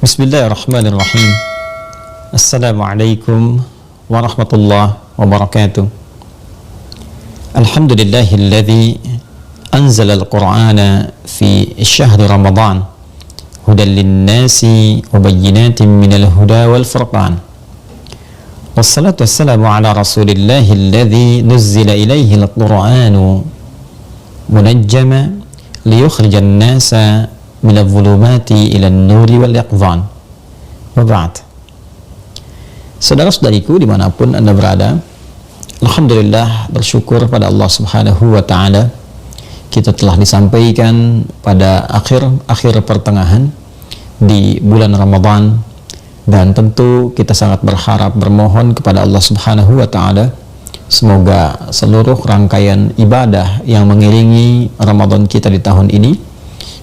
Bismillahirrahmanirrahim. Assalamualaikum warahmatullahi wabarakatuh. Alhamdulillahilladzi anzala al-Qur'ana fi syahri Ramadan hudan lin-nasi wa bayyinatin minal huda wal furqan. Wassalatu wassalamu ala rasulillahilladzi nuzzila ilaihi al-Qur'anu munajjama liyukhrijan nasa minal zulumati ilan nuri wal yaqdhan. Wa ba'd. Saudara-saudariku dimanapun Anda berada, alhamdulillah, bersyukur pada Allah subhanahu wa ta'ala, kita telah disampaikan pada akhir pertengahan di bulan Ramadan, dan tentu kita sangat berharap, bermohon kepada Allah subhanahu wa ta'ala semoga seluruh rangkaian ibadah yang mengiringi Ramadan kita di tahun ini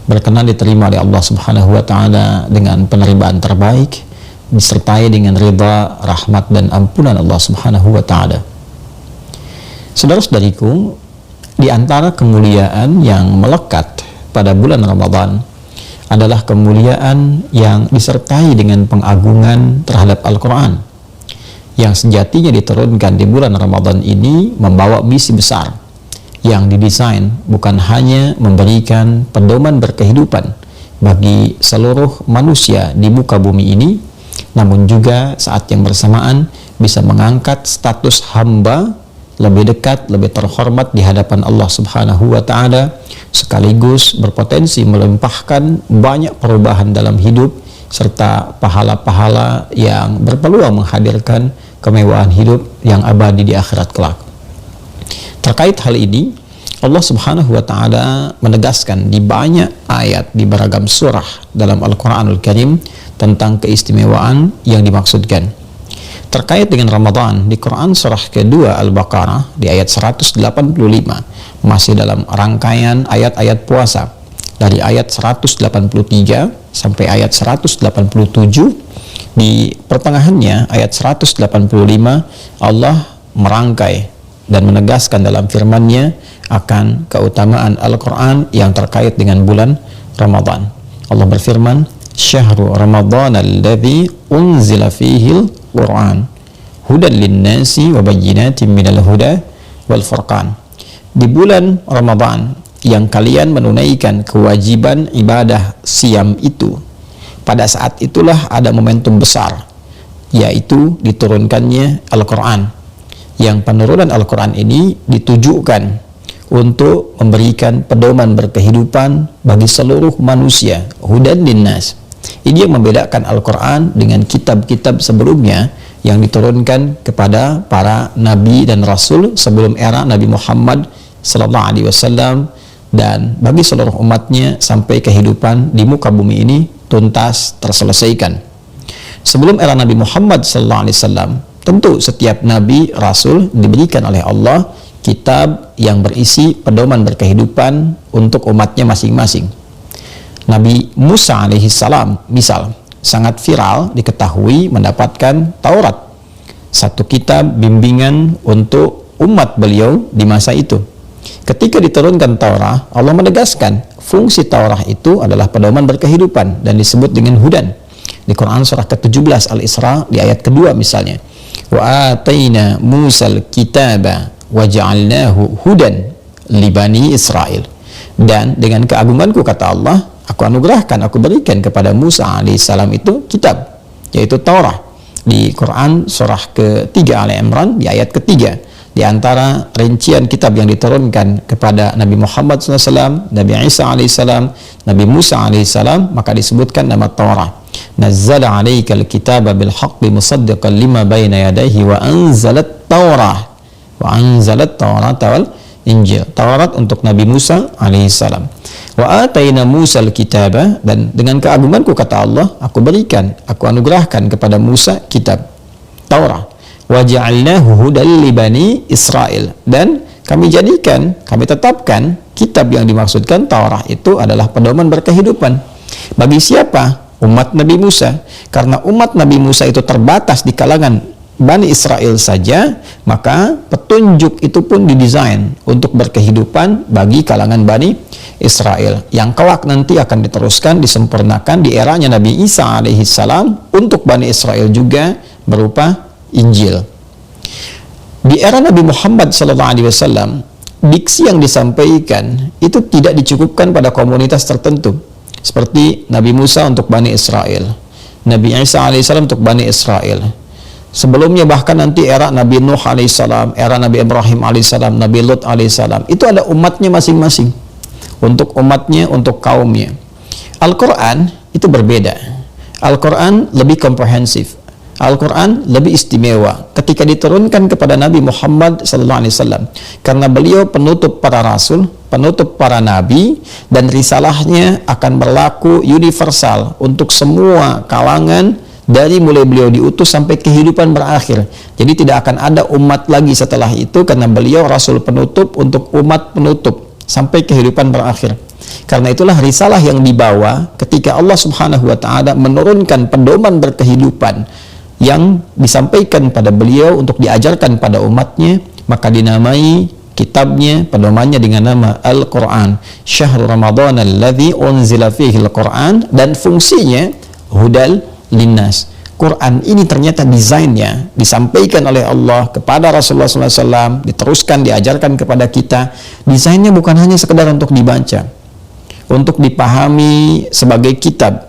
berkenan diterima oleh Allah subhanahu wa ta'ala dengan penerimaan terbaik, disertai dengan ridha, rahmat, dan ampunan Allah subhanahu wa ta'ala. Saudara-saudariku, di antara kemuliaan yang melekat pada bulan Ramadan adalah kemuliaan yang disertai dengan pengagungan terhadap Al-Quran, yang sejatinya diturunkan di bulan Ramadan ini membawa misi besar yang didesain bukan hanya memberikan pedoman berkehidupan bagi seluruh manusia di muka bumi ini, namun juga saat yang bersamaan bisa mengangkat status hamba lebih dekat, lebih terhormat di hadapan Allah subhanahu wa ta'ala, sekaligus berpotensi melimpahkan banyak perubahan dalam hidup serta pahala-pahala yang berpeluang menghadirkan kemewahan hidup yang abadi di akhirat kelak. Terkait hal ini, Allah subhanahu wa ta'ala menegaskan di banyak ayat di beragam surah dalam Al-Quranul Karim tentang keistimewaan yang dimaksudkan. Terkait dengan Ramadan, di Quran surah kedua Al-Baqarah di ayat 185, masih dalam rangkaian ayat-ayat puasa dari ayat 183 sampai ayat 187, di pertengahannya ayat 185 Allah merangkai dan menegaskan dalam firman-Nya akan keutamaan Al-Quran yang terkait dengan bulan Ramadan. Allah berfirman, "Syahrul Ramadan alladzi unzila fihil Qur'an hudan lin-nasi wa bayyinatin minal huda wal furqan." Di bulan Ramadan yang kalian menunaikan kewajiban ibadah siam itu, pada saat itulah ada momentum besar, yaitu diturunkannya Al-Quran, yang penurunan Al-Quran ini ditujukan untuk memberikan pedoman berkehidupan bagi seluruh manusia, hudan linnas. Ini yang membedakan Al-Quran dengan kitab-kitab sebelumnya yang diturunkan kepada para nabi dan rasul sebelum era Nabi Muhammad sallallahu alaihi wasallam, dan bagi seluruh umatnya sampai kehidupan di muka bumi ini tuntas terselesaikan. Sebelum era Nabi Muhammad sallallahu alaihi wasallam, tentu setiap nabi rasul diberikan oleh Allah kitab yang berisi pedoman berkehidupan untuk umatnya masing-masing. Nabi Musa alaihi salam misal sangat viral diketahui mendapatkan Taurat, satu kitab bimbingan untuk umat beliau di masa itu. Ketika diturunkan Taurat, Allah menegaskan fungsi Taurat itu adalah pedoman berkehidupan dan disebut dengan hudan. Di Quran surah ke-17 Al-Isra di ayat kedua misalnya, wa ataina Musal kitaba wa ja'alnahu hudan li bani Israil. Dan dengan keagunganku, kata Allah, aku anugerahkan, aku berikan kepada Musa alaihissalam itu kitab, yaitu Taurat. Di Quran surah ke-3 Al-Imran di ayat ke-3, di antara rincian kitab yang diturunkan kepada Nabi Muhammad SAW, Nabi Isa alaihissalam, Nabi Musa alaihissalam, maka disebutkan nama Taurat. Nazzala alaikal kitaba bil haqqi musaddiqan lima baina yadayhi wa anzalat Taurah wa anzalat Taurat wal Injil. Taurat untuk Nabi Musa alaihissalam. Wa ataina Musa al-kitaba, dan dengan keagunganku, kata Allah, aku berikan, aku anugerahkan kepada Musa kitab Taurat. Wa ja'alnahu hudan li bani Israil, dan kami jadikan, kami tetapkan kitab yang dimaksudkan Taurat itu adalah pedoman berkehidupan. Bagi siapa? Umat Nabi Musa. Karena umat Nabi Musa itu terbatas di kalangan Bani Israel saja, maka petunjuk itu pun didesain untuk berkehidupan bagi kalangan Bani Israel yang kelak nanti akan diteruskan, disempurnakan di eranya Nabi Isa alaihissalam untuk Bani Israel juga berupa Injil. Di era Nabi Muhammad SAW, diksi yang disampaikan itu tidak dicukupkan pada komunitas tertentu, seperti Nabi Musa untuk Bani Israel, Nabi Isa alaihissalam untuk Bani Israel. Sebelumnya bahkan nanti era Nabi Nuh alaihissalam, era Nabi Ibrahim alaihissalam, Nabi Lut alaihissalam, itu ada umatnya masing-masing. Untuk umatnya, untuk kaumnya. Al-Quran itu berbeda. Al-Quran lebih komprehensif. Al-Quran lebih istimewa ketika diturunkan kepada Nabi Muhammad SAW, karena beliau penutup para rasul, penutup para nabi, dan risalahnya akan berlaku universal untuk semua kalangan dari mulai beliau diutus sampai kehidupan berakhir. Jadi tidak akan ada umat lagi setelah itu, karena beliau rasul penutup untuk umat penutup sampai kehidupan berakhir. Karena itulah risalah yang dibawa ketika Allah Subhanahu wa Ta'ala menurunkan pedoman berkehidupan yang disampaikan pada beliau untuk diajarkan pada umatnya, maka dinamai kitabnya, pedomannya dengan nama Al-Quran, Syahrul Ramadan alladzi unzila fihi Al-Quran, dan fungsinya hudal linnas. Quran ini ternyata desainnya disampaikan oleh Allah kepada Rasulullah SAW, diteruskan, diajarkan kepada kita. Desainnya bukan hanya sekedar untuk dibaca, untuk dipahami sebagai kitab,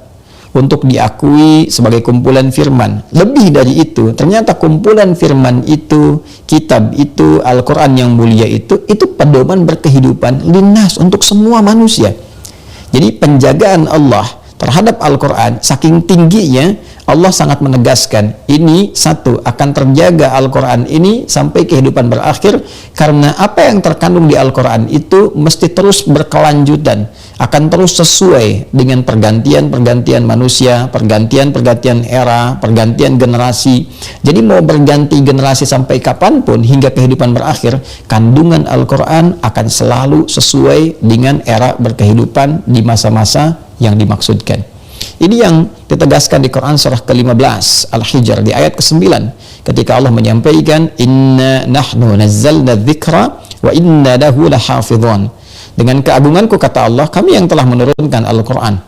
untuk diakui sebagai kumpulan firman. Lebih dari itu, ternyata kumpulan firman itu, kitab itu, Al-Quran yang mulia itu pedoman berkehidupan linnas, untuk semua manusia. Jadi penjagaan Allah terhadap Al-Quran saking tingginya, Allah sangat menegaskan ini satu, akan terjaga Al-Quran ini sampai kehidupan berakhir, karena apa yang terkandung di Al-Quran itu mesti terus berkelanjutan, akan terus sesuai dengan pergantian-pergantian manusia, pergantian-pergantian era, pergantian generasi. Jadi mau berganti generasi sampai kapanpun hingga kehidupan berakhir, kandungan Al-Quran akan selalu sesuai dengan era berkehidupan di masa-masa yang dimaksudkan. Ini yang ditegaskan di Quran surah ke-15 Al-Hijr di ayat ke-9, ketika Allah menyampaikan inna nahnu nazzalna dzikra wa inna lahu lahafidhun. Dengan keagunganku, kata Allah, kami yang telah menurunkan Al-Quran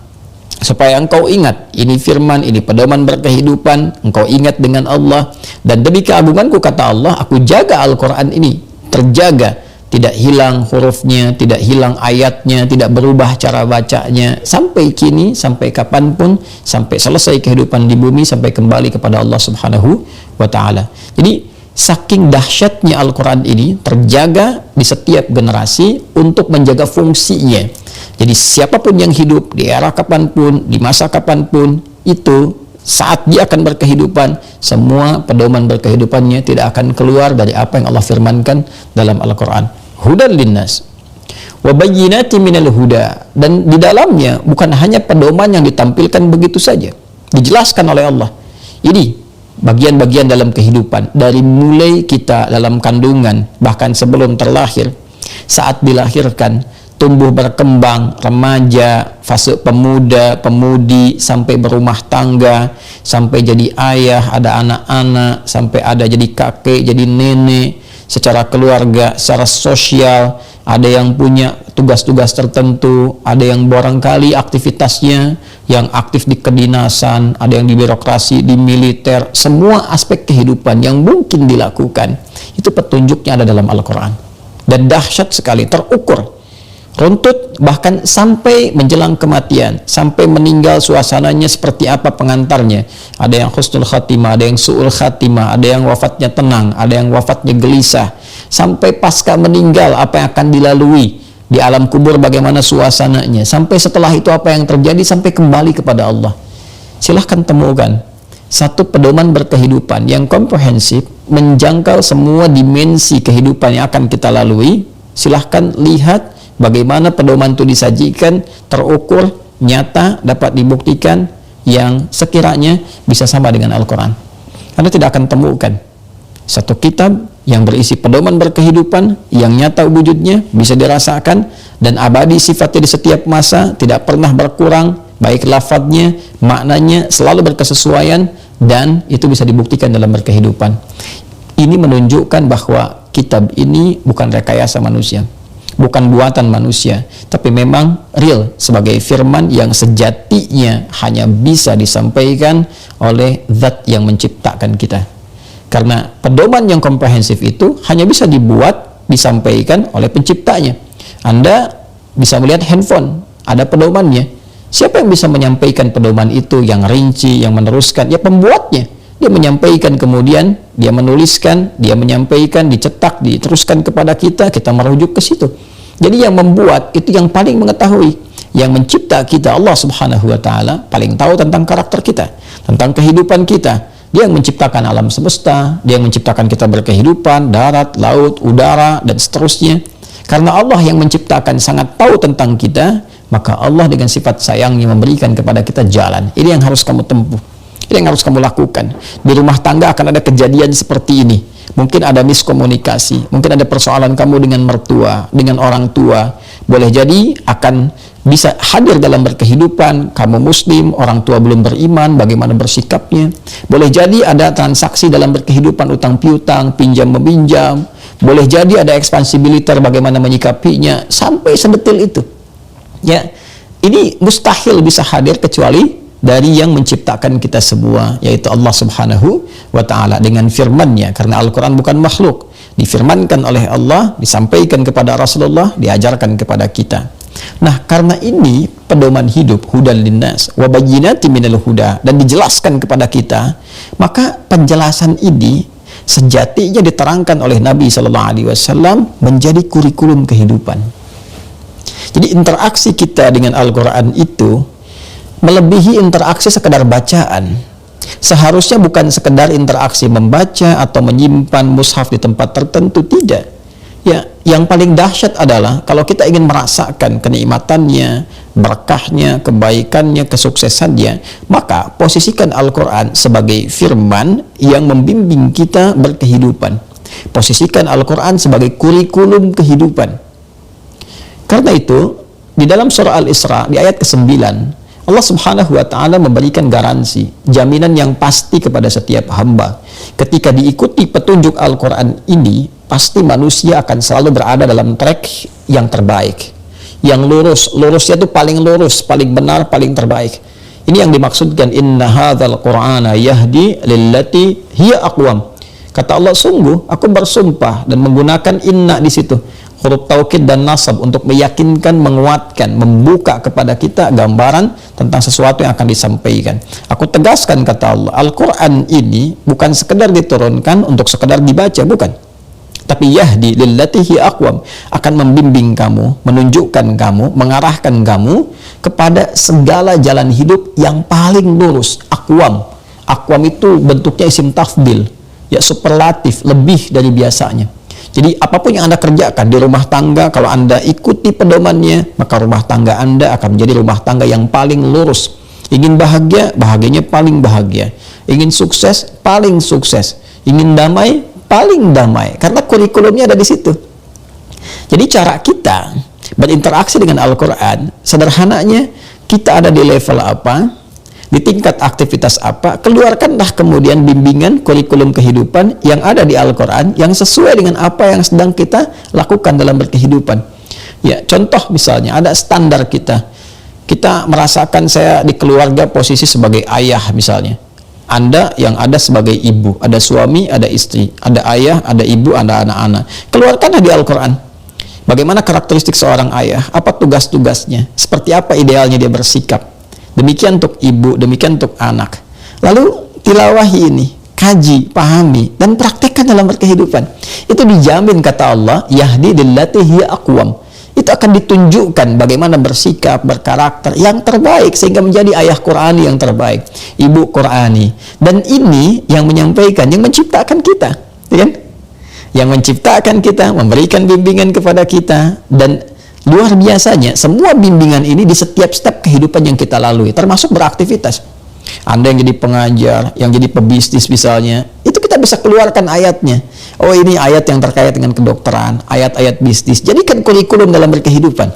supaya engkau ingat, ini firman, ini pedoman berkehidupan, engkau ingat dengan Allah, dan demi keagunganku, kata Allah, aku jaga Al-Quran ini terjaga, tidak hilang hurufnya, tidak hilang ayatnya, tidak berubah cara bacanya, sampai kini, sampai kapanpun, sampai selesai kehidupan di bumi, sampai kembali kepada Allah Subhanahu wa Ta'ala. Jadi saking dahsyatnya Al-Quran ini terjaga di setiap generasi untuk menjaga fungsinya. Jadi siapapun yang hidup di era kapanpun, di masa kapanpun, itu saat dia akan berkehidupan, semua pedoman berkehidupannya tidak akan keluar dari apa yang Allah firmankan dalam Al-Quran. Hudan linnas wa bayyinatin minal huda, dan di dalamnya bukan hanya pedoman yang ditampilkan begitu saja, dijelaskan oleh Allah. Ini bagian-bagian dalam kehidupan, dari mulai kita dalam kandungan, bahkan sebelum terlahir, saat dilahirkan, tumbuh berkembang, remaja, fase pemuda, pemudi, sampai berumah tangga, sampai jadi ayah, ada anak-anak, sampai ada jadi kakek, jadi nenek, secara keluarga, secara sosial, ada yang punya tugas-tugas tertentu, ada yang barangkali aktivitasnya yang aktif di kedinasan, ada yang di birokrasi, di militer, semua aspek kehidupan yang mungkin dilakukan, itu petunjuknya ada dalam Al-Quran. Dan dahsyat sekali, terukur, runtut, bahkan sampai menjelang kematian, sampai meninggal suasananya seperti apa pengantarnya. Ada yang husnul khatimah, ada yang su'ul khatimah, ada yang wafatnya tenang, ada yang wafatnya gelisah. Sampai pasca meninggal, apa yang akan dilalui di alam kubur, bagaimana suasananya. Sampai setelah itu apa yang terjadi, sampai kembali kepada Allah. Silahkan temukan satu pedoman berkehidupan yang komprehensif, menjangkau semua dimensi kehidupan yang akan kita lalui. Silahkan lihat bagaimana pedoman itu disajikan, terukur, nyata, dapat dibuktikan, yang sekiranya bisa sama dengan Al-Quran. Anda tidak akan temukan satu kitab yang berisi pedoman berkehidupan yang nyata wujudnya, bisa dirasakan, dan abadi sifatnya di setiap masa, tidak pernah berkurang, baik lafadznya, maknanya, selalu berkesesuaian dan itu bisa dibuktikan dalam berkehidupan. Ini menunjukkan bahwa kitab ini bukan rekayasa manusia, bukan buatan manusia, tapi memang real sebagai firman yang sejatinya hanya bisa disampaikan oleh zat yang menciptakan kita. Karena pedoman yang komprehensif itu hanya bisa dibuat, disampaikan oleh penciptanya. Anda bisa melihat handphone, ada pedomannya. Siapa yang bisa menyampaikan pedoman itu yang rinci, yang meneruskan? Ya pembuatnya. Dia menyampaikan, kemudian dia menuliskan, dia menyampaikan, dicetak, diteruskan kepada kita, kita merujuk ke situ. Jadi yang membuat itu yang paling mengetahui. Yang mencipta kita, Allah Subhanahu wa Ta'ala, paling tahu tentang karakter kita, tentang kehidupan kita. Dia yang menciptakan alam semesta, dia yang menciptakan kita berkehidupan, darat, laut, udara, dan seterusnya. Karena Allah yang menciptakan sangat tahu tentang kita, maka Allah dengan sifat sayangnya memberikan kepada kita jalan. Ini yang harus kamu tempuh, ini yang harus kamu lakukan. Di rumah tangga akan ada kejadian seperti ini. Mungkin ada miskomunikasi, mungkin ada persoalan kamu dengan mertua, dengan orang tua. Boleh jadi akan bisa hadir dalam berkehidupan, kamu muslim, orang tua belum beriman, bagaimana bersikapnya. Boleh jadi ada transaksi dalam berkehidupan, utang piutang, pinjam meminjam. Boleh jadi ada ekspansi militer, bagaimana menyikapinya, sampai sedetil itu. Ya, ini mustahil bisa hadir kecuali dari yang menciptakan kita semua, yaitu Allah Subhanahu wa Ta'ala dengan firman-Nya. Karena Al-Quran bukan makhluk, difirmankan oleh Allah, disampaikan kepada Rasulullah, diajarkan kepada kita. Nah, karena ini pedoman hidup, hudan linnas wa bayyinatin minal huda, dan dijelaskan kepada kita, maka penjelasan ini sejatinya diterangkan oleh Nabi SAW menjadi kurikulum kehidupan. Jadi interaksi kita dengan Al-Quran itu melebihi interaksi sekedar bacaan. Seharusnya bukan sekedar interaksi membaca atau menyimpan mushaf di tempat tertentu, tidak. Ya, yang paling dahsyat adalah kalau kita ingin merasakan kenikmatannya, berkahnya, kebaikannya, kesuksesannya, maka posisikan Al-Quran sebagai firman yang membimbing kita berkehidupan. Posisikan Al-Quran sebagai kurikulum kehidupan. Karena itu, di dalam surah Al-Isra, di ayat ke-9, Allah Subhanahu wa Ta'ala memberikan garansi, jaminan yang pasti kepada setiap hamba. Ketika diikuti petunjuk Al-Quran ini, pasti manusia akan selalu berada dalam track yang terbaik, yang lurus. Lurusnya itu paling lurus, paling benar, paling terbaik. Ini yang dimaksudkan, inna hadzal qur'ana yahdi lillati hiya aqwam. Kata Allah, sungguh aku bersumpah, dan menggunakan inna di situ, huruf taukid dan nasab, untuk meyakinkan, menguatkan, membuka kepada kita gambaran tentang sesuatu yang akan disampaikan. Aku tegaskan, kata Allah, Al-Quran ini bukan sekedar diturunkan untuk sekedar dibaca, bukan. Tapi yahdi lillati hiya aqwam, akan membimbing kamu, menunjukkan kamu, mengarahkan kamu kepada segala jalan hidup yang paling lurus. Aqwam, aqwam itu bentuknya isim tafdil, ya superlatif, lebih dari biasanya. Jadi apapun yang Anda kerjakan di rumah tangga, kalau Anda ikuti pedomannya, maka rumah tangga Anda akan menjadi rumah tangga yang paling lurus. Ingin bahagia, bahagianya paling bahagia. Ingin sukses, paling sukses. Ingin damai, paling damai. Karena kurikulumnya ada di situ. Jadi cara kita berinteraksi dengan Al-Quran, sederhananya kita ada di level apa, di tingkat aktivitas apa, keluarkanlah kemudian bimbingan kurikulum kehidupan yang ada di Al-Quran yang sesuai dengan apa yang sedang kita lakukan dalam berkehidupan. Ya, contoh misalnya ada standar kita merasakan, saya di keluarga posisi sebagai ayah misalnya, Anda yang ada sebagai ibu, ada suami, ada istri, ada ayah, ada ibu, ada anak-anak. Keluarkanlah di Al-Quran bagaimana karakteristik seorang ayah, apa tugas-tugasnya, seperti apa idealnya dia bersikap. Demikian untuk ibu, demikian untuk anak. Lalu tilawahi ini, kaji, pahami, dan praktekkan dalam berkehidupan. Itu dijamin, kata Allah, yahdi lillati hiya aqwam. Itu akan ditunjukkan bagaimana bersikap, berkarakter yang terbaik, sehingga menjadi ayah Qurani yang terbaik, ibu Qurani. Dan ini yang menyampaikan, yang menciptakan kita, ya kan? Yang menciptakan kita, memberikan bimbingan kepada kita, dan luar biasanya, semua bimbingan ini di setiap step kehidupan yang kita lalui, termasuk beraktivitas. Anda yang jadi pengajar, yang jadi pebisnis misalnya, itu kita bisa keluarkan ayatnya. Oh, ini ayat yang terkait dengan kedokteran, ayat-ayat bisnis. Jadikan kurikulum dalam berkehidupan.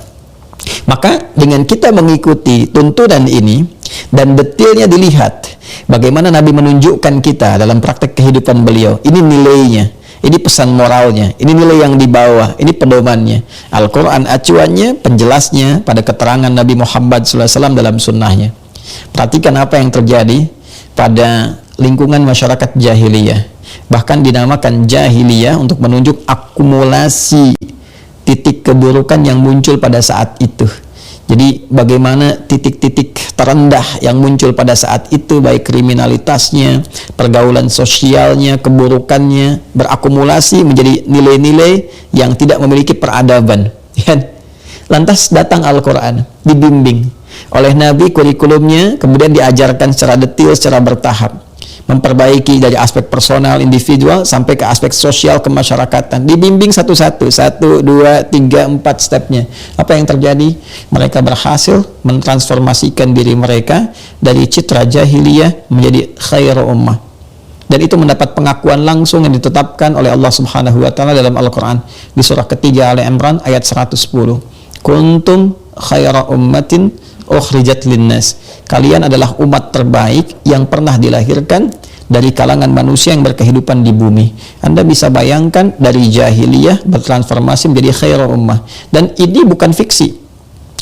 Maka dengan kita mengikuti tuntunan ini dan detailnya dilihat bagaimana Nabi menunjukkan kita dalam praktek kehidupan beliau, ini nilainya, ini pesan moralnya, ini nilai yang dibawa, ini pedomannya. Al-Quran acuannya, penjelasnya pada keterangan Nabi Muhammad SAW dalam sunnahnya. Perhatikan apa yang terjadi pada lingkungan masyarakat jahiliyah. Bahkan dinamakan jahiliyah untuk menunjuk akumulasi titik keburukan yang muncul pada saat itu. Jadi bagaimana titik-titik terendah yang muncul pada saat itu, baik kriminalitasnya, pergaulan sosialnya, keburukannya, berakumulasi menjadi nilai-nilai yang tidak memiliki peradaban. Lantas datang Al-Quran, dibimbing oleh Nabi kurikulumnya, kemudian diajarkan secara detail, secara bertahap, memperbaiki dari aspek personal, individual, sampai ke aspek sosial kemasyarakatan, dibimbing satu-satu, 1, 2, 3, 4 stepnya. Apa yang terjadi? Mereka berhasil mentransformasikan diri mereka dari citra jahiliyah menjadi khairu ummah, dan itu mendapat pengakuan langsung yang ditetapkan oleh Allah Subhanahu wa Ta'ala dalam Al-Quran di surah ketiga Ali Imran ayat 110. Kuntum khaira ummatin ukhrijat linnas, kalian adalah umat terbaik yang pernah dilahirkan dari kalangan manusia yang berkehidupan di bumi. Anda bisa bayangkan dari jahiliyah bertransformasi menjadi khairu ummah, dan ini bukan fiksi,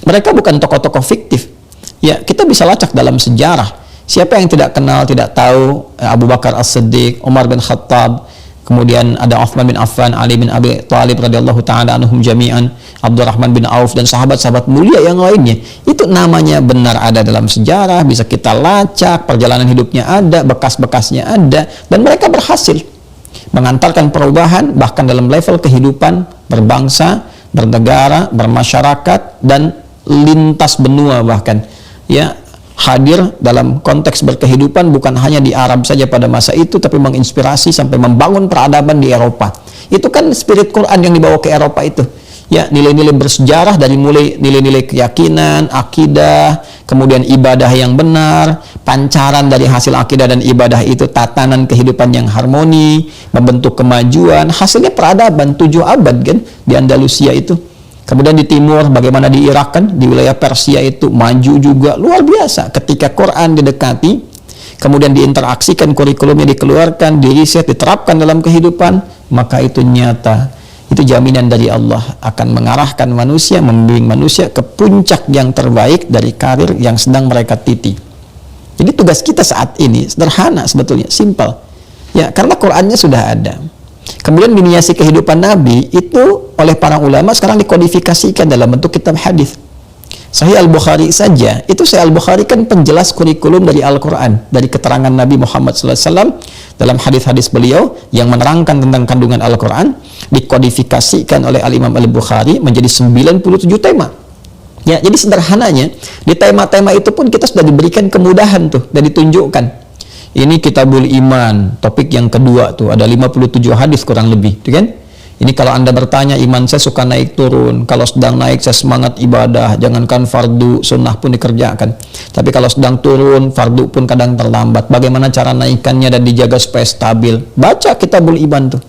mereka bukan tokoh-tokoh fiktif. Ya, kita bisa lacak dalam sejarah. Siapa yang tidak kenal, tidak tahu Abu Bakar As-Siddiq, Umar bin Khattab, kemudian ada Uthman bin Affan, Ali bin Abi Thalib radhiyallahu ta'ala anhum jami'an, Abdurrahman bin Auf, dan sahabat-sahabat mulia yang lainnya. Itu namanya benar ada dalam sejarah, bisa kita lacak, perjalanan hidupnya ada, bekas-bekasnya ada, dan mereka berhasil mengantarkan perubahan bahkan dalam level kehidupan berbangsa, bernegara, bermasyarakat, dan lintas benua bahkan. Ya, hadir dalam konteks berkehidupan bukan hanya di Arab saja pada masa itu, tapi menginspirasi sampai membangun peradaban di Eropa. Itu kan spirit Quran yang dibawa ke Eropa itu. Ya, nilai-nilai bersejarah dari mulai nilai-nilai keyakinan, akidah, kemudian ibadah yang benar, pancaran dari hasil akidah dan ibadah itu tatanan kehidupan yang harmoni, membentuk kemajuan, hasilnya peradaban 7 abad kan di Andalusia itu. Kemudian di timur, bagaimana di Irak kan, di wilayah Persia itu maju juga luar biasa. Ketika Quran didekati, kemudian diinteraksikan, kurikulumnya dikeluarkan, diriset, diterapkan dalam kehidupan, maka itu nyata. Itu jaminan dari Allah akan mengarahkan manusia, membimbing manusia ke puncak yang terbaik dari karir yang sedang mereka titi. Jadi tugas kita saat ini sederhana sebetulnya, simpel. Ya, karena Qurannya sudah ada. Kemudian miniasi kehidupan Nabi itu oleh para ulama sekarang dikodifikasikan dalam bentuk kitab hadis. Sahih Al-Bukhari saja, itu Sahih Al-Bukhari kan penjelas kurikulum dari Al-Quran, dari keterangan Nabi Muhammad SAW dalam hadis-hadis beliau yang menerangkan tentang kandungan Al-Quran, dikodifikasikan oleh Al-Imam Al-Bukhari menjadi 97 tema. Ya, jadi sederhananya, di tema-tema itu pun kita sudah diberikan kemudahan tuh, dan ditunjukkan. Ini Kitabul Iman, topik yang kedua tuh, ada 57 hadis kurang lebih, tuh kan? Ini kalau Anda bertanya, iman saya suka naik turun. Kalau sedang naik, saya semangat ibadah. Jangankan fardu, sunnah pun dikerjakan. Tapi kalau sedang turun, fardu pun kadang terlambat. Bagaimana cara naikannya dan dijaga supaya stabil? Baca Kitabul Iman tuh.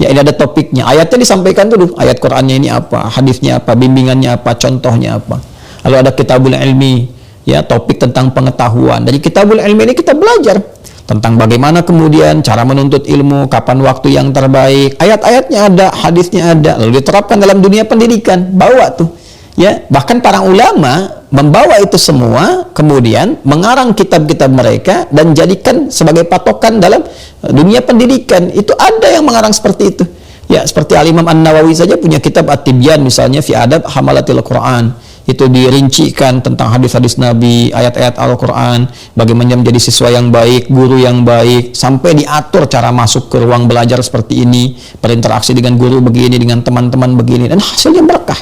Ya, ini ada topiknya. Ayatnya disampaikan dulu. Ayat Qur'annya ini apa? Hadisnya apa? Bimbingannya apa? Contohnya apa? Lalu ada Kitabul Ilmi. Ya, topik tentang pengetahuan. Dari Kitabul Ilmi ini kita belajar tentang bagaimana kemudian cara menuntut ilmu, kapan waktu yang terbaik, ayat-ayatnya ada, hadisnya ada, lalu diterapkan dalam dunia pendidikan, bawa tuh, ya, bahkan para ulama membawa itu semua, kemudian mengarang kitab-kitab mereka dan jadikan sebagai patokan dalam dunia pendidikan. Itu ada yang mengarang seperti itu, ya, seperti Al-Imam An-Nawawi saja punya kitab At-Tibyan misalnya, fi adab hamalatil Quran. Itu dirincikan tentang hadis-hadis Nabi, ayat-ayat Al-Quran, bagaimana menjadi siswa yang baik, guru yang baik, sampai diatur cara masuk ke ruang belajar seperti ini, berinteraksi dengan guru begini, dengan teman-teman begini, dan hasilnya berkah.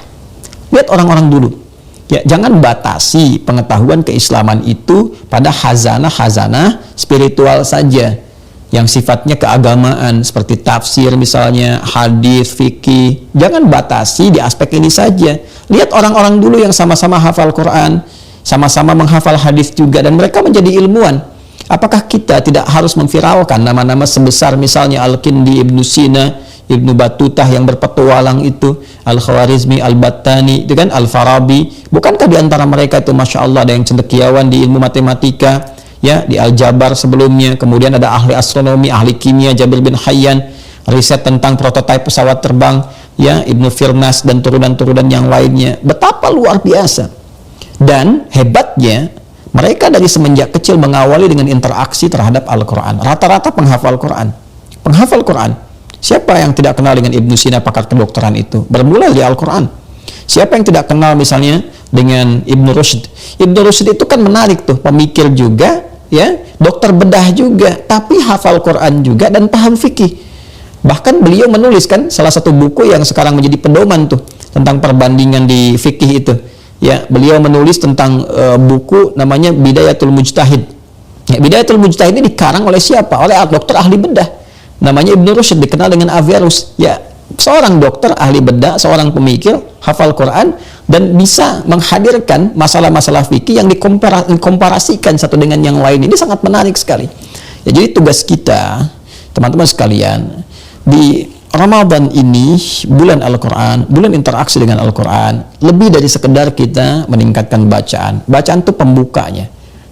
Lihat orang-orang dulu. Ya, jangan batasi pengetahuan keislaman itu pada hazanah-hazanah spiritual saja, yang sifatnya keagamaan, seperti tafsir misalnya, hadis, fikih. Jangan batasi di aspek ini saja. Lihat orang-orang dulu yang sama-sama hafal Quran, sama-sama menghafal hadis juga, dan mereka menjadi ilmuwan. Apakah kita tidak harus memviralkan nama-nama sebesar misalnya Al-Kindi, Ibnu Sina, Ibnu Battutah yang berpetualang itu, Al-Khwarizmi, Al-Battani, itu kan, Al-Farabi. Bukankah di antara mereka itu Masya Allah ada yang cendekiawan di ilmu matematika, ya, di Al-Jabar sebelumnya, kemudian ada ahli astronomi, ahli kimia, Jabir bin Hayyan, riset tentang prototipe pesawat terbang, ya, Ibnu Firnas dan turunan-turunan yang lainnya. Betapa luar biasa. Dan hebatnya, mereka dari semenjak kecil mengawali dengan interaksi terhadap Al-Quran. Rata-rata penghafal Quran. Penghafal Quran. Siapa yang tidak kenal dengan Ibnu Sina, pakar kedokteran itu? Bermula dari Al-Quran. Siapa yang tidak kenal misalnya dengan Ibnu Rushd? Ibnu Rushd itu kan menarik tuh, pemikir juga, ya, dokter bedah juga, tapi hafal Quran juga dan paham fikih. Bahkan beliau menulis kan salah satu buku yang sekarang menjadi pedoman tuh tentang perbandingan di fikih itu. Ya, beliau menulis tentang buku namanya Bidayatul Mujtahid. Ya, Bidayatul Mujtahid ini dikarang oleh siapa? Oleh dokter ahli bedah. Namanya Ibnu Rushd, dikenal dengan Averroes. Ya, seorang dokter ahli bedah, seorang pemikir, hafal Quran dan bisa menghadirkan masalah-masalah fikih yang dikomparasikan satu dengan yang lain. Ini sangat menarik sekali. Ya, jadi tugas kita, teman-teman sekalian, di Ramadan ini, bulan Al-Quran, bulan interaksi dengan Al-Quran, lebih dari sekedar kita meningkatkan bacaan. Bacaan itu pembukanya,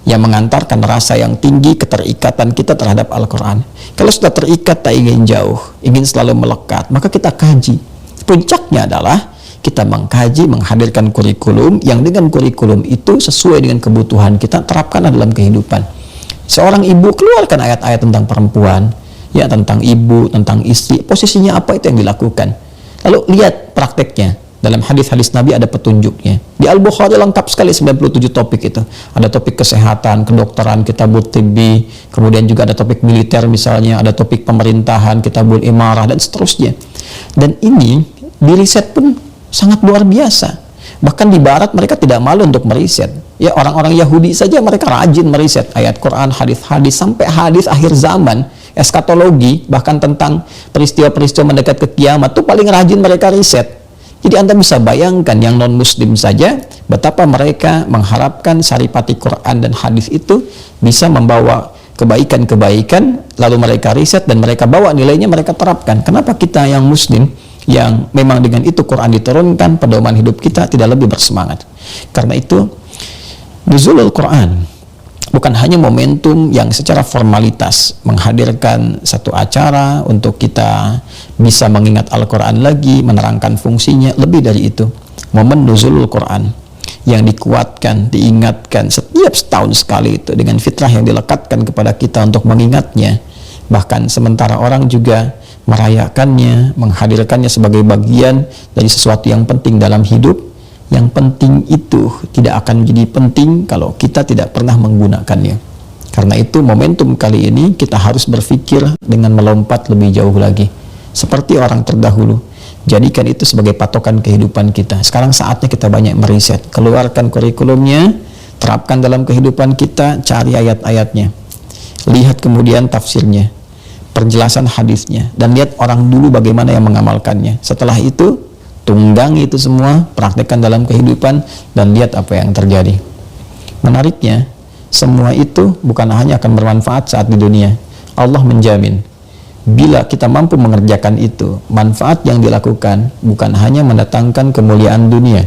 yang mengantarkan rasa yang tinggi, keterikatan kita terhadap Al-Quran. Kalau sudah terikat, tak ingin jauh, ingin selalu melekat, maka kita kaji. Puncaknya adalah kita mengkaji, menghadirkan kurikulum, yang dengan kurikulum itu sesuai dengan kebutuhan kita, terapkan dalam kehidupan. Seorang ibu keluarkan ayat-ayat tentang perempuan, ya, tentang ibu, tentang istri, posisinya apa itu yang dilakukan. Lalu lihat prakteknya. Dalam hadis-hadis Nabi ada petunjuknya. Di Al-Bukhari lengkap sekali 97 topik itu. Ada topik kesehatan, kedokteran, kitabul tibbi, kemudian juga ada topik militer misalnya, ada topik pemerintahan, kitabul imarah, dan seterusnya. Dan ini di riset pun sangat luar biasa. Bahkan di barat mereka tidak malu untuk meriset. Ya, orang-orang Yahudi saja mereka rajin meriset ayat Quran, hadis-hadis, sampai hadis akhir zaman, eskatologi, bahkan tentang peristiwa-peristiwa mendekat ke kiamat itu paling rajin mereka riset. Jadi Anda bisa bayangkan yang non-muslim saja betapa mereka mengharapkan saripati Quran dan hadis itu bisa membawa kebaikan-kebaikan, lalu mereka riset dan mereka bawa nilainya, mereka terapkan. Kenapa kita yang muslim yang memang dengan itu Quran diturunkan, pedoman hidup kita tidak lebih bersemangat? Karena itu nuzulul Quran bukan hanya momentum yang secara formalitas menghadirkan satu acara untuk kita bisa mengingat Al-Quran lagi, menerangkan fungsinya. Lebih dari itu, momen nuzulul Quran yang dikuatkan, diingatkan setiap setahun sekali itu dengan fitrah yang dilekatkan kepada kita untuk mengingatnya. Bahkan sementara orang juga merayakannya, menghadirkannya sebagai bagian dari sesuatu yang penting dalam hidup. Yang penting itu tidak akan menjadi penting kalau kita tidak pernah menggunakannya. Karena itu momentum kali ini kita harus berpikir dengan melompat lebih jauh lagi. Seperti orang terdahulu, jadikan itu sebagai patokan kehidupan kita. Sekarang saatnya kita banyak meriset, keluarkan kurikulumnya, terapkan dalam kehidupan kita, cari ayat-ayatnya, lihat kemudian tafsirnya, penjelasan hadisnya, dan lihat orang dulu bagaimana yang mengamalkannya. Setelah itu tunggangi itu semua, praktekkan dalam kehidupan, dan lihat apa yang terjadi. Menariknya, semua itu bukan hanya akan bermanfaat saat di dunia. Allah menjamin, bila kita mampu mengerjakan itu, manfaat yang dilakukan bukan hanya mendatangkan kemuliaan dunia,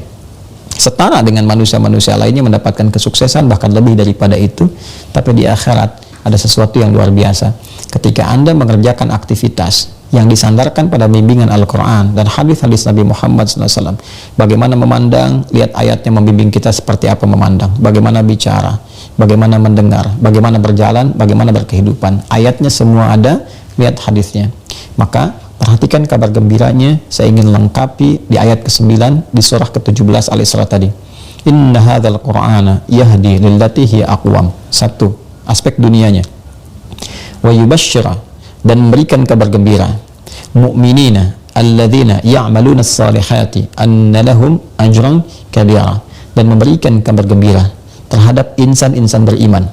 setara dengan manusia-manusia lainnya mendapatkan kesuksesan, bahkan lebih daripada itu, tapi di akhirat ada sesuatu yang luar biasa. Ketika Anda mengerjakan aktivitas yang disandarkan pada bimbingan Al-Quran dan hadis-hadis Nabi Muhammad SAW, bagaimana memandang, lihat ayatnya membimbing kita seperti apa memandang, bagaimana bicara, bagaimana mendengar, bagaimana berjalan, bagaimana berkehidupan. Ayatnya semua ada, lihat hadisnya. Maka perhatikan kabar gembiranya. Saya ingin lengkapi di ayat ke-9 di surah ke-17 Al-Isra tadi. Inna hadzal Qur'ana yahdi lillati hiya aqwam. Satu, aspek dunianya. Wa yubashshira, dan memberikan kabar gembira, mu'minina alladzina ya'maluna as-salihati anna lahum ajran kabira, dan memberikan kabar gembira terhadap insan-insan beriman,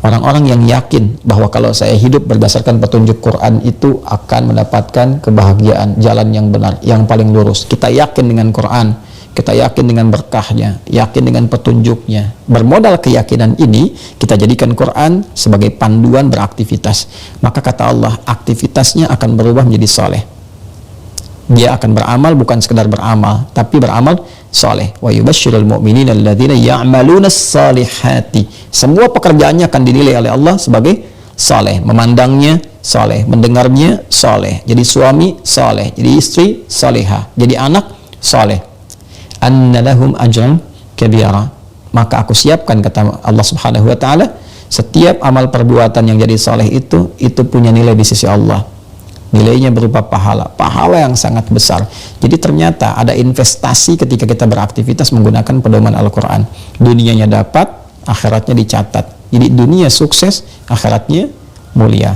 orang-orang yang yakin bahwa kalau saya hidup berdasarkan petunjuk Quran itu akan mendapatkan kebahagiaan, jalan yang benar, yang paling lurus. Kita yakin dengan Quran, kita yakin dengan berkahnya, yakin dengan petunjuknya. Bermodal keyakinan ini, kita jadikan Quran sebagai panduan beraktivitas. Maka kata Allah, aktivitasnya akan berubah menjadi soleh. Dia akan beramal bukan sekedar beramal, tapi beramal saleh. Wa yubasysyirul mu'minina alladzina ya'malunas salihati. Semua pekerjaannya akan dinilai oleh Allah sebagai saleh. Memandangnya saleh, mendengarnya saleh, jadi suami saleh, jadi istri salehah, jadi anak saleh. Anna lahum ajran kabira. Maka aku siapkan, kata Allah Subhanahu wa taala, setiap amal perbuatan yang jadi saleh itu punya nilai di sisi Allah. Nilainya berupa pahala yang sangat besar. Jadi ternyata ada investasi ketika kita beraktivitas menggunakan pedoman Al-Quran. Dunianya dapat, akhiratnya dicatat. Jadi dunia sukses, akhiratnya mulia.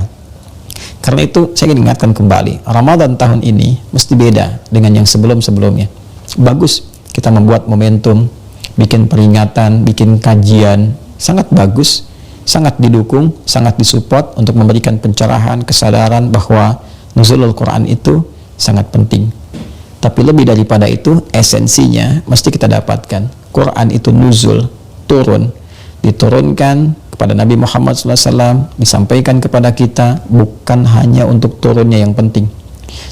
Karena itu saya ingin ingatkan kembali, Ramadan tahun ini mesti beda dengan yang sebelum-sebelumnya. Bagus kita membuat momentum, bikin peringatan, bikin kajian, sangat bagus, sangat didukung, sangat disupport untuk memberikan pencerahan, kesadaran bahwa nuzulul Quran itu sangat penting. Tapi lebih daripada itu, esensinya mesti kita dapatkan. Quran itu nuzul, turun, diturunkan kepada Nabi Muhammad SAW, disampaikan kepada kita, bukan hanya untuk turunnya yang penting,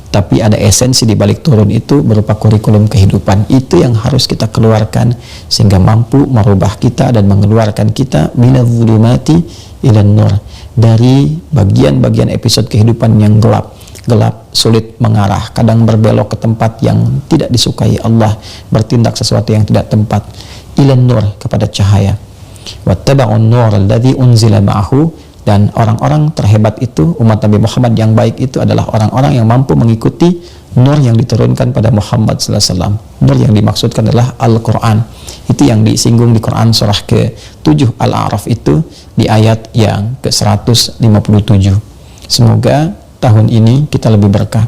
tapi ada esensi di balik turun itu berupa kurikulum kehidupan. Itu yang harus kita keluarkan sehingga mampu merubah kita dan mengeluarkan kita minadh-dhulumati ilan nur, dari bagian-bagian episode kehidupan yang gelap, sulit mengarah, kadang berbelok ke tempat yang tidak disukai Allah, bertindak sesuatu yang tidak tempat, ilan nur, kepada cahaya. Wattaba'un nur alladzi unzila ma'ahu. Dan orang-orang terhebat itu, umat Nabi Muhammad yang baik itu adalah orang-orang yang mampu mengikuti nur yang diturunkan pada Muhammad SAW. Nur yang dimaksudkan adalah Al-Quran. Itu yang disinggung di Quran surah ke-7 Al-A'raf itu, di ayat yang ke-157. Semoga tahun ini kita lebih berkah.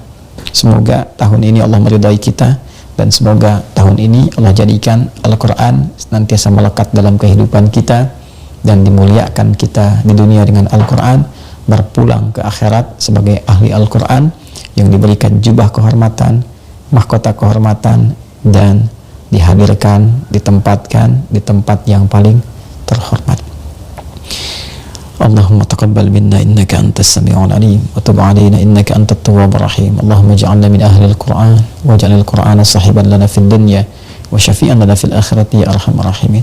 Semoga tahun ini Allah meridai kita, dan semoga tahun ini Allah jadikan Al-Quran senantiasa melekat dalam kehidupan kita, dan dimuliakan kita di dunia dengan Al-Quran, berpulang ke akhirat sebagai ahli Al-Quran yang diberikan jubah kehormatan, mahkota kehormatan, dan dihadirkan, ditempatkan di tempat yang paling terhormat. Allahumma taqabbal minna innaka antas sami'ul alim wa tub 'alaina innaka antat tawwabur rahim. Allahumma ij'alna min ahli al-Qur'an waj'al al-Qur'ana sahiban lana fid dunya wa syafi'an lana fil akhirati ya arhamar rahimin.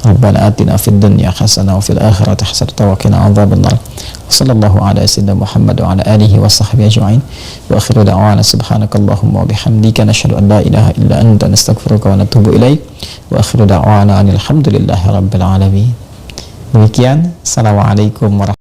Rabbana atina fid dunya hasanah wa fil akhirati hasanah wa qina adzabannar. Sallallahu ala sayyidina Muhammad wa ala alihi wa sahbihi ajma'in. Wa akhiru da'wana subhanakallahumma wa bihamdika nashhadu an la ilaha illa anta nastaghfiruka wa natubu ilaik. Wa akhiru da'wana alhamdulillahi rabbil alamin. Demikian, assalamualaikum warahmatullahi